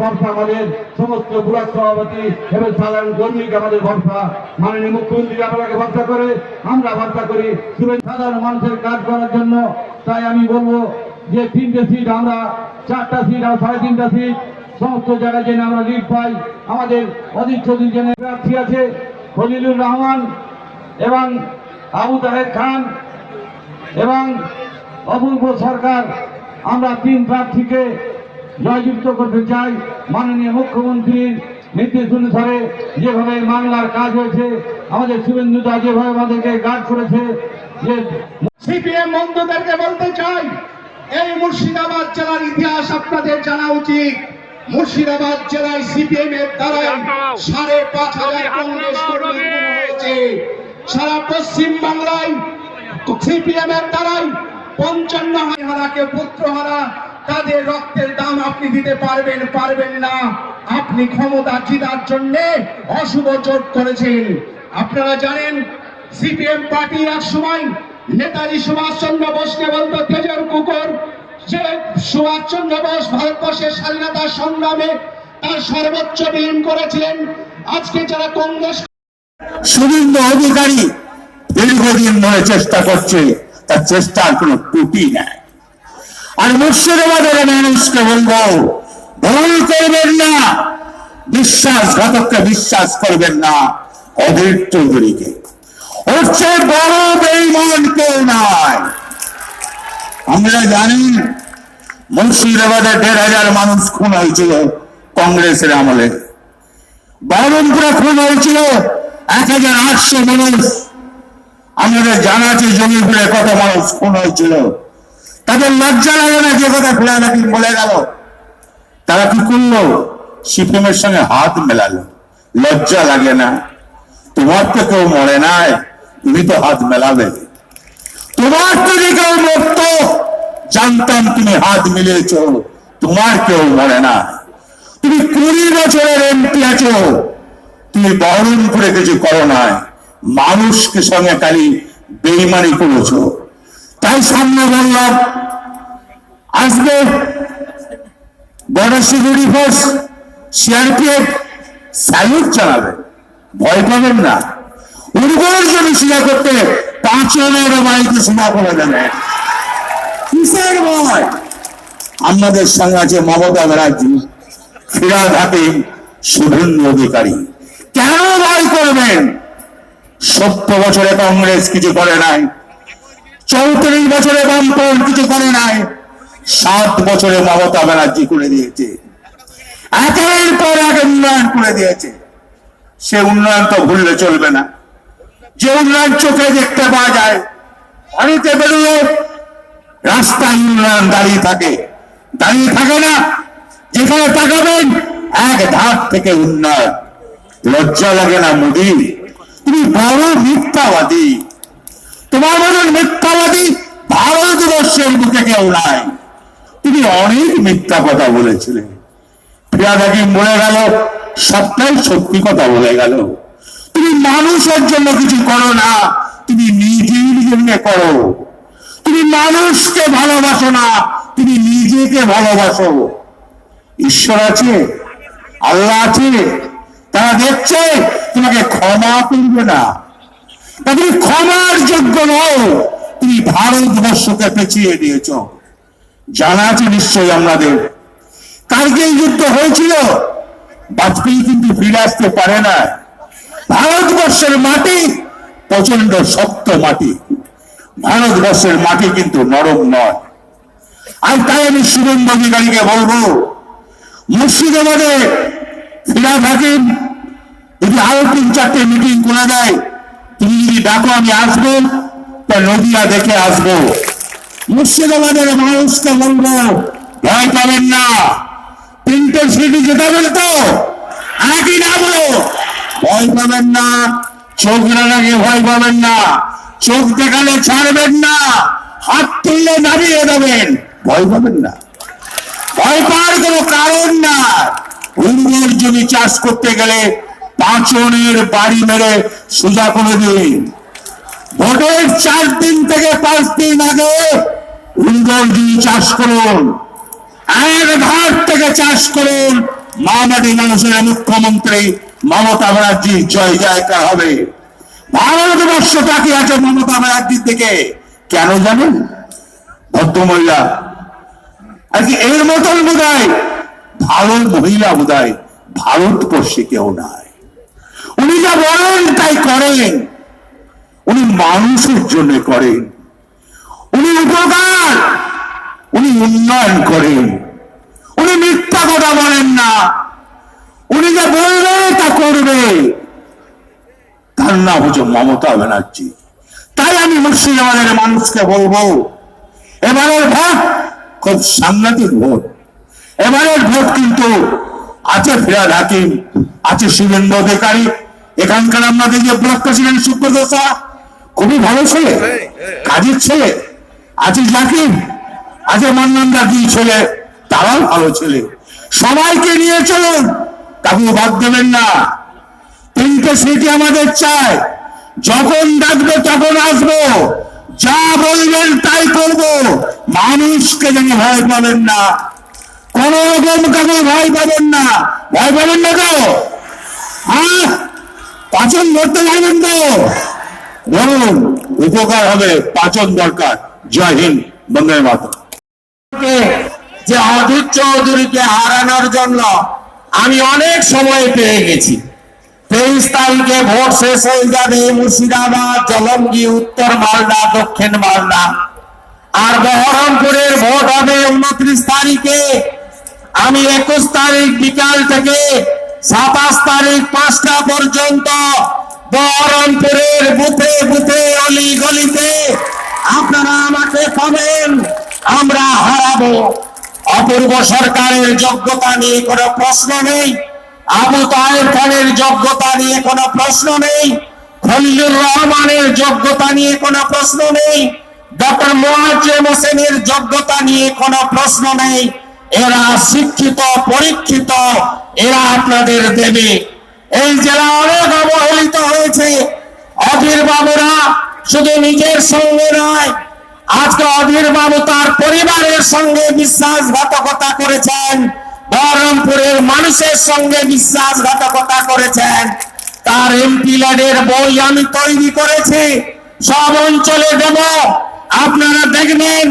ভরসা আমাদের সমস্ত ব্লক সভাপতি এবং সাধারণ কর্মীকে আমাদের ভরসা, মাননীয় মুখ্যমন্ত্রী আপনাকে ভরসা করে আমরা ভরসা করি সাধারণ মানুষের কাজ করার জন্য। তাই আমি বলবো যে 3টে সিট, আমরা 4টা সিট আর 3.5টা সিট সমস্ত জায়গায় যেন আমরা লিড পাই। আমাদের অধীর চৌধুরী জনের প্রার্থী আছে খলিলুর রহমান এবং আবু তাহের খান এবং অপূর্ব সরকার। আমরা 3 প্রার্থীকে জয়যুক্ত করতে চাই। মাননীয় মুখ্যমন্ত্রীর নির্দেশ অনুসারে যেভাবে বাংলার কাজ হয়েছে, আমাদের শুভেন্দুদা যেভাবে আমাদেরকে গার্ড করেছে, যে সিপিএম বন্ধুদেরকে বলতে চাই, এই মুর্শিদাবাদ জেলার ইতিহাস আপনাদের জানা উচিত। মুর্শিদাবাদ জেলায় সিপিএম এর দ্বারা 5,500 কংগ্রেস কর্মী খুন হয়েছে। সারা পশ্চিম বাংলায় সিপিএম এর দ্বারাই 55 হারাকে পুত্রহারা তাদের রক্তের দাম আপনি দিতে পারবেন না। আপনি ক্ষমতা জিতার জন্য অশুভ জোট করেছেন। আপনারা জানেন সিপিএম পার্টি এক সময় নেতাজি সুভাষচন্দ্র বোসকে বলতো তেজের কুকুর। যে সুভাষচন্দ্র বোস ভারতবর্ষের স্বাধীনতা সংগ্রামে তার সর্বোচ্চ বিলীন করেছিলেন। আজকে যারা কংগ্রেস শুভেন্দু অধিকারী দীর্ঘদিন ধরে চেষ্টা করছে, তার চেষ্টার কোনো ত্রুটি নেই। আর মুর্শিদাবাদের মানুষকে বলবো, ভুল করবেন না, বিশ্বাসঘাতককে বিশ্বাস করবেন না। অধীর চৌধুরীকে ওর চেয়ে বড় বেঈমান কেউ নাই। আমরা জানি মুর্শিদাবাদে 1,500 মানুষ খুন হয়েছিল কংগ্রেসের আমলে। বহরমপুরে খুন হয়েছিল 1,800 মানুষ। আমাদের জানা আছে জমিপুরে কত মানুষ খুন হয়েছিল। তাদের লজ্জা লাগে না যে কথা খোলা নাকি বলে গেল? তারা কি করলো? সিপিএম এর সঙ্গে হাত মেলালো। লজ্জা লাগে না? তোমার তো কেউ মরে নাই, তুমি তো হাত মেলাবে। তোমার যদি কেউ মরত, জানতাম তুমি হাত মিলিয়েছ। তোমার কেউ মরে না। তুমি 20 বছরের এমপি আছো, তুমি বহরমপুরে কিছু করো নাই, মানুষকে সঙ্গে খালি বেইমানি করেছো। তাই সামনে বললাম, আসবে border security force, CRPF, salute জানাবে, ভয় পাবেন না। উর্বর জমি সিধা করতে 5 জনের বাড়িতে সীমা করে দেবে। কিসের ভয়? আমাদের সঙ্গে আছে মমতা ব্যানার্জি, ফিরহাদ হাকিম, শুভেন্দু অধিকারী। কেন ভয় করবেন? 70 বছরে কংগ্রেস কিছু করে নাই, 34 বছরে বামপন্থ কিছু করে নাই, 7 বছরে মমতা ব্যানার্জি করে দিয়েছে। একের পর এক উন্নয়ন করে দিয়েছে। সে উন্নয়ন তো ভুললে চলবে না। যে উন্নয়ন চোখে দেখতে পাওয়া যায়, বাড়িতে বেরোলে রাস্তায় উন্নয়ন দাঁড়িয়ে থাকে না। যেখানে তাকাবেন এক ধাপ থেকে উন্নয়ন। লজ্জা লাগে না মোদী? তুমি বড় মিথ্যাবাদী। তোমার মতন মিথ্যাবাদী ভারতবর্ষের বুকে কেউ নাই। তুমি অনেক মিথ্যা কথা বলেছিলে। ফিরহাদ হাকিম বলে গেল, সবটাই সত্যি কথা বলে গেল। তুমি মানুষের জন্য কিছু করো না, তুমি নিজের জন্য করো। তুমি মানুষকে ভালোবাসো না, তুমি নিজেকে ভালোবাসো। ঈশ্বর আছে, আল্লাহ আছে, তারা দেখছে, তোমাকে ক্ষমা করবে না। তুমি ক্ষমার যোগ্য নও। তুমি ভারতবর্ষকে পেছিয়ে দিয়েছ। জানা আছে নিশ্চয়ই আমাদের, কারগিল যুদ্ধ হয়েছিল, বাজপেয়ী কিন্তু ফিরে আসতে পারে না। ভারতবর্ষের মাটি প্রচন্ড শক্ত মাটি, ভারতবর্ষের মাটি কিন্তু নরম নয়। আর তাই আমি শুভেন্দু অধিকারীকে বলবো, মুর্শিদাবাদে ফিরহাদ হাকিম যদি আরো 3-4টে মিটিং করে দেয়, তুমি যদি ডাকো আমি আসবো, তা নদিয়া দেখে আসবো। মুর্শিদাবাদের মানুষকে বলবো, ভয় পাবেন না, 3টে সিটি জেতাবেন তো? একই না বলো, ভয় পাবেন না। চোখ রাগাকে ভয় পাবেন না, চোখ দেখালে ছাড়বেন না, হাত তুললে দাঁড়িয়ে দেবেন, ভয় পাবেন না। ভয় পাওয়ার কোনো কারণ না। উর্বর জমি চাষ করতে গেলে 5 জনের বাড়ি মেরে সোজা করে দিন। ভোটের 4 দিন থেকে 5 দিন আগে উর্বর জমি চাষ করুন, এক ধার থেকে চাষ করুন, মামাটি মানুষের মুখ্যমন্ত্রী মমতা ব্যানার্জি জয় জয়কার হবে। ভারতবর্ষ তাকিয়ে আছে মমতা ব্যানার্জির দিকে। কেন জানেন ভদ্রমহিলা? আর কি এর মতন বোধহয় ভালো মহিলা বোধহয় ভারতবর্ষে কেউ নাই। উনি যা বলেন তাই করেন। উনি মানুষের জন্য করেন, উনি উপকার, উনি উন্নয়ন করেন, উনি মিথ্যা কথা বলেন না, উনি যা বলবে তা করবে। তার নাম হচ্ছে মমতা ব্যানার্জি। তাই আমি মুর্শিদাবাদের মানুষকে বলবো, এবারের ভোট খুব সাংঘাতিক ভোট। এবারের ভোট কিন্তু আছে ফিরাদ হাকিম, আছে শুভেন্দু অধিকারী, এখানকার আমাদের যে ব্লক প্রেসিডেন্ট সুব্রতসা খুবই ভালো ছেলে, কাজের ছেলে, আছে জাকির, আছে মান্নানদা দুই ছেলে, তারাও ভালো ছেলে। সবাইকে নিয়ে চলুন, কাকু বাদ দেবেন না। 3টে সিটি আমাদের চাই। যখন ডাকবে তখন আসবো, যা বলবেন তাই করবো। মানুষকে যেন ভয় পাবেন না, কোন রকম কাউকে ভয় পাবেন না। ভয় পাবেন না তো? হ্যাঁ, পাচন করতে পারবেন তো? বলুন, উপকার হবে, পাচন দরকার। জয় হিন্দ, বন্দে মাতরম। যে অধীর চৌধুরীকে হারানোর জন্য আমি অনেক সময় পেয়ে গেছি। 23 তারিখে ভোট শেষ হয়ে যাবে মুর্শিদাবাদ, জলঙ্গি, উত্তর মালদা, দক্ষিণ মালদা। আর বহরমপুরের ভোট হবে 29 তারিখে। আমি 21 তারিখ বিকাল থেকে 27 তারিখ 5টা পর্যন্ত বহরমপুরের বুথে বুথে অলি গলিতে আপনারা আমাকে পাবেন। আমরা হারাবো। অপূর্ব সরকারের যোগ্যতা নিয়ে কোনো প্রশ্ন নেই, আবু তাহের খানের যোগ্যতা নিয়ে কোনো প্রশ্ন নেই, খলিলুর রহমানের যোগ্যতা নিয়ে কোনো প্রশ্ন নেই, ডক্টর মোয়াজ্জেম হোসেনের যোগ্যতা নিয়ে কোনো প্রশ্ন নেই। এরা শিক্ষিত, পরীক্ষিত, এরা আপনাদের দেবে। এই জেলা অনেক অবহেলিত হয়েছে। অধীর বাবুরা শুধু নিজের সঙ্গে নয়, আজকে অধীর বাবু তার পরিবারের সঙ্গে বিশ্বাসঘাতকতা করেছেন, বহরমপুরের মানুষের সঙ্গে বিশ্বাসঘাতকতা করেছেন। তার এমপি ল্যাডের বই আমি তৈরি করেছি, সব অঞ্চলে দেব। আপনারা দেখবেন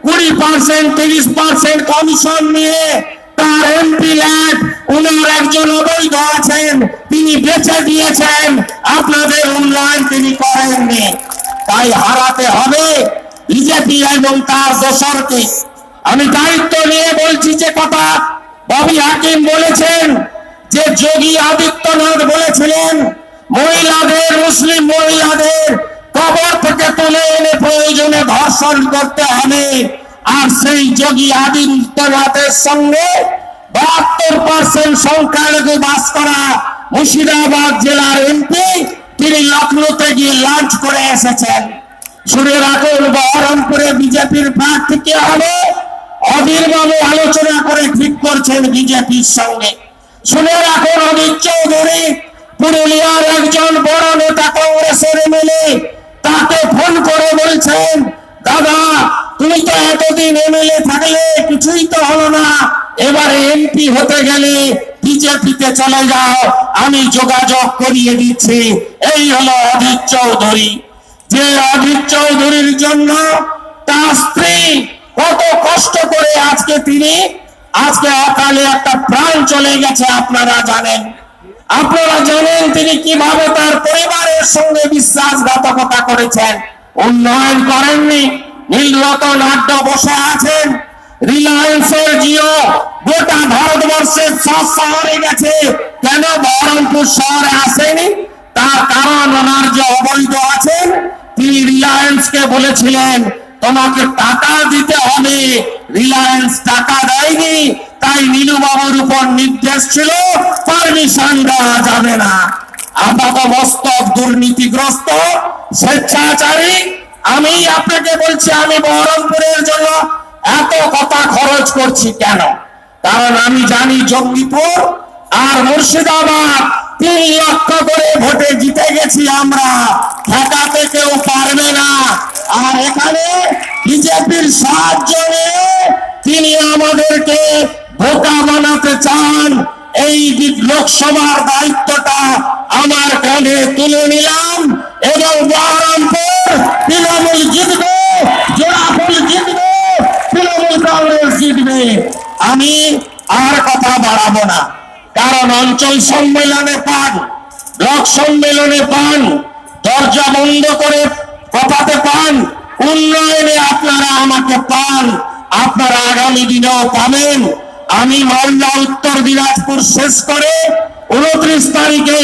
20%, 30% কমিশন নিয়ে তার এমপি ল্যাড, উনার একজন অবৈধ আছেন, তিনি বেচে দিয়েছেন। আপনাদের উন্নয়ন তিনি করেননি। তাই হারাতে হবে বিজেপি এবং তার দোসরকে। আমি দায়িত্ব নিয়ে বলছি যে কথা ববি হাকিম বলেছেন, যে যোগী আদিত্যনাথ বলেছিলেন মহিলাদের, মুসলিম মহিলাদের কবর থেকে তুলে এনে প্রয়োজনে ধর্ষণ করতে হবে। আর সেই যোগী আদিত্যনাথের সঙ্গে 72% সংখ্যালঘু বাস করা মুর্শিদাবাদ জেলার এমপি তিনি লখনৌতে গিয়ে লাঞ্চ করে এসেছেন। শুনে রাখুন, বহরমপুরে বিজেপির প্রার্থী কে হবে অধীর বাবু আলোচনা করে ঠিক করছেন বিজেপির সঙ্গে। শুনে রাখুন, অধীর চৌধুরী পুরুলিয়ার একজন বড় নেতা, কংগ্রেসের এমএলএ, তাকে ফোন করে বলছেন, দাদা তুমি তো এতদিন এমএলএ থাকলে কিছুই তো হলো না, এবারে এমপি হতে গেলে বিজেপিতে চলে যাও, আমি যোগাযোগ করিয়ে দিচ্ছি। এই হলো অধীর চৌধুরী। যে অধীর চৌধুরীর জন্য তার স্ত্রী কত কষ্ট করে আজকে অকালে একটা প্রাণ চলে গেছে। আপনারা জানেন তিনি কিভাবে তার পরিবারের সঙ্গে বিশ্বাসঘাতকতা করেছেন। উন্নয়ন করেননি। নীলরতন আড্ডা বসে আছেন, রিলায়েন্সের জিও গোটা ভারতবর্ষের সব শহরে গেছে, কেন বহরমপুর শহরে আসেনি? তার কারণ ওনার যে অবৈধ আছেন, তিনি রিলায়েন্সকে বলেছিলেন তোমাকে টাকা দিতে হবে, রিলায়েন্স টাকা দেয়নি। তাই নীলু বাবুর উপর নির্দেশ ছিল পারমিশন দেওয়া যাবে না। আপাতমস্তক দুর্নীতিগ্রস্ত স্বেচ্ছাচারী। আমি আপনাকে বলছি, আমি বহরমপুরের জন্য এত কথা খরচ করছি কেন? কারণ আমি জানি জঙ্গিপুর আর মুর্শিদাবাদ 3 লক্ষ করে ভোটে জিতে গেছি আমরা, ঠেকাতে কেউ পারবে না। আর এখানে বিজেপির সাহায্য নিয়ে তিনি আমাদেরকে বোকা বানাতে চান। এই লোকসভার দায়িত্বটা আমার কাঁধে তুলে নিলাম এবং বহরমপুর তৃণমূল জিতবে, জোড়াফুল জিতবে, তৃণমূল কংগ্রেস জিতবে। আমি আর কথা বাড়াবো না, কারণ অঞ্চল সম্মেলনে পান, ব্লক সম্মেলনে পান, দরজা বন্ধ করে কথাতে পান, উন্নয়নে আপনারা আমাকে পান, আপনারা আগামী দিনেও পাবেন। আমি মালদা উত্তর দিনাজপুর শেষ করে 29 তারিখে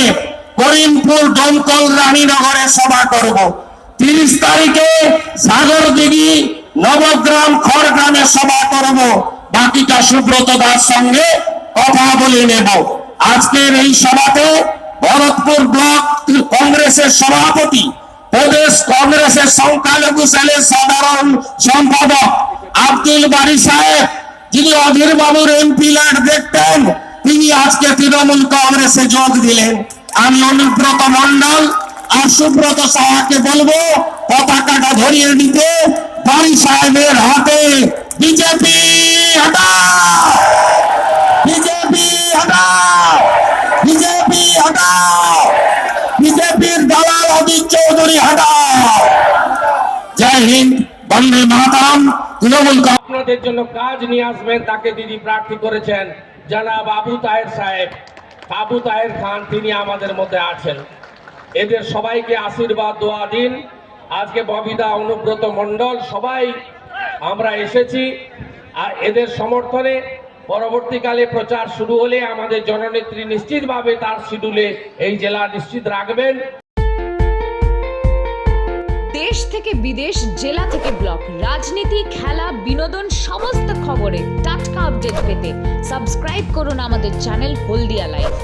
করিমপুর, দমকল, রানীনগরে সভা করব। 30 তারিখে সাগরদিঘি, নবগ্রাম, খড়গ্রামে সভা করব। বাকিটা সুব্রত দাস সঙ্গে কথা বলে নেব। আজকের এই সভাতে ভরতপুর ব্লক কংগ্রেসের সভাপতি, প্রদেশ কংগ্রেসের সংখ্যালঘু সেলের সাধারণ সম্পাদক আব্দুল বারী সাহেব, যিনি অধীর বাবুর এমপি ল্যান্ড দেখতেন, তিনি আজকে তৃণমূল কংগ্রেসে যোগ দিলেন। আমি অনুব্রত মন্ডল আর সুব্রত সাহাকে বলবো পতাকাটা ধরিয়ে দিতে। বারী সাহেবের হাতে বিজেপি হটাও, বিজেপি হটাও, বিজেপি হটাও, বিজেপির দালাল অজিত চৌধুরী হটাও। জয় হিন্দ, বন্দে মাতরম। তৃণমূল আপনাদের জন্য কাজ নিয়ে আসবেন, তাকে দিদি প্রার্থী করেছেন জনাব আবু তাহের সাহেব, আবু তাহের খান, তিনি আমাদের মধ্যে আছেন। এদের সবাইকে আশীর্বাদ দোয়া দিন। আজকে ববিদা, অনুব্রত মণ্ডল সবাই আমরা এসেছি আর এদের সমর্থনে। পরবর্তীকালে প্রচার শুরু হলে আমাদের জননেত্রী নিশ্চিতভাবে তার শিডিউলে এই জেলা নিশ্চিত রাখবেন। দেশ থেকে বিদেশ, জেলা থেকে ব্লক, রাজনীতি, খেলা, বিনোদন সমস্ত খবরে টাটকা আপডেট পেতে সাবস্ক্রাইব করুন আমাদের চ্যানেল হলদিয়া লাইভ।